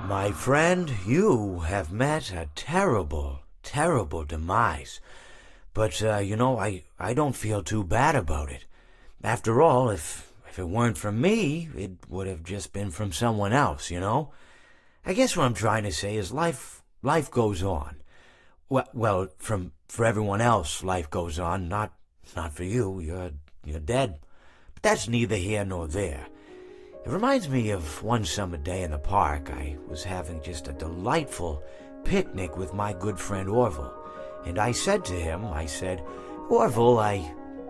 My friend, you have met a terrible, terrible demise. But, I don't feel too bad about it. After all, if it weren't from me, it would have just been from someone else, you know? I guess what I'm trying to say is life goes on. Well, for everyone else, life goes on, not for you. You're dead. But that's neither here nor there. It reminds me of one summer day in the park. I was having just a delightful picnic with my good friend Orville. And I said to him, Orville, I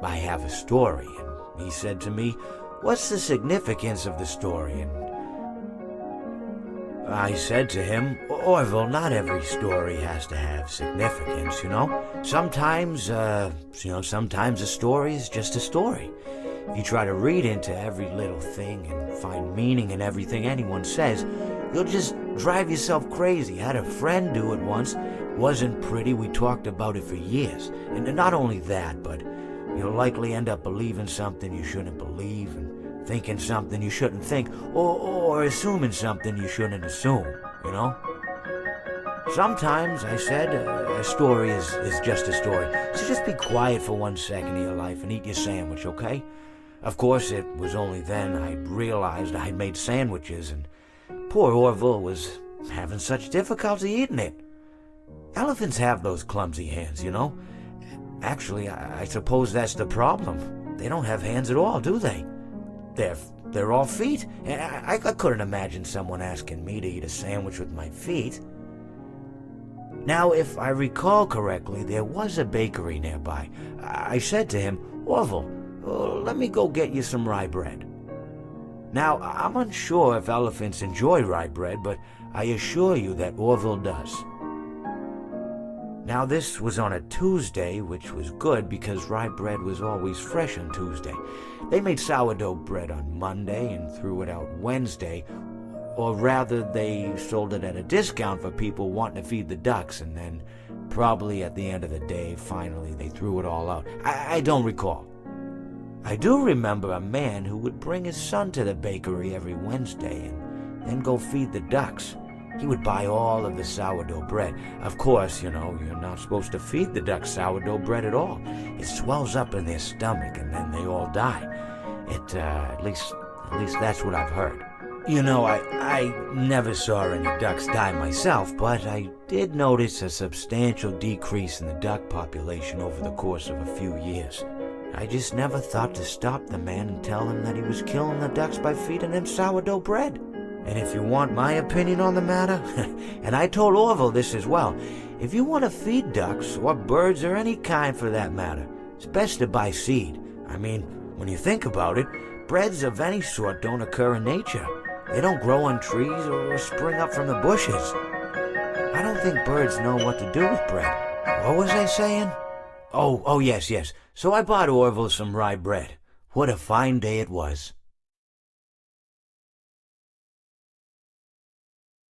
have a story. And he said to me, what's the significance of the story? And I said to him, Orville, not every story has to have significance, you know? Sometimes a story is just a story. If you try to read into every little thing and find meaning in everything anyone says, you'll just drive yourself crazy. I had a friend do it once. Wasn't pretty. We talked about it for years. And not only that, but you'll likely end up believing something you shouldn't believe and thinking something you shouldn't think or assuming something you shouldn't assume, you know? Sometimes, I said, a story is just a story. So just be quiet for 1 second of your life and eat your sandwich, okay? Of course, it was only then I realized I'd made sandwiches and poor Orville was having such difficulty eating it. Elephants have those clumsy hands, you know? Actually, I suppose that's the problem. They don't have hands at all, do they? They're all feet. I couldn't imagine someone asking me to eat a sandwich with my feet. Now, if I recall correctly, there was a bakery nearby. I said to him, Orville, let me go get you some rye bread. Now, I'm unsure if elephants enjoy rye bread, but I assure you that Orville does. Now, this was on a Tuesday, which was good because rye bread was always fresh on Tuesday. They made sourdough bread on Monday and threw it out Wednesday, or rather, they sold it at a discount for people wanting to feed the ducks, and then probably at the end of the day, finally, they threw it all out. I don't recall. I do remember a man who would bring his son to the bakery every Wednesday and then go feed the ducks. He would buy all of the sourdough bread. Of course, you're not supposed to feed the ducks sourdough bread at all. It swells up in their stomach and then they all die. At least that's what I've heard. I never saw any ducks die myself, but I did notice a substantial decrease in the duck population over the course of a few years. I just never thought to stop the man and tell him that he was killing the ducks by feeding them sourdough bread. And if you want my opinion on the matter, and I told Orville this as well, if you want to feed ducks, or birds, or any kind for that matter, it's best to buy seed. I mean, when you think about it, breads of any sort don't occur in nature. They don't grow on trees or spring up from the bushes. I don't think birds know what to do with bread. What was I saying? Oh, yes. So I bought Orville some rye bread. What a fine day it was.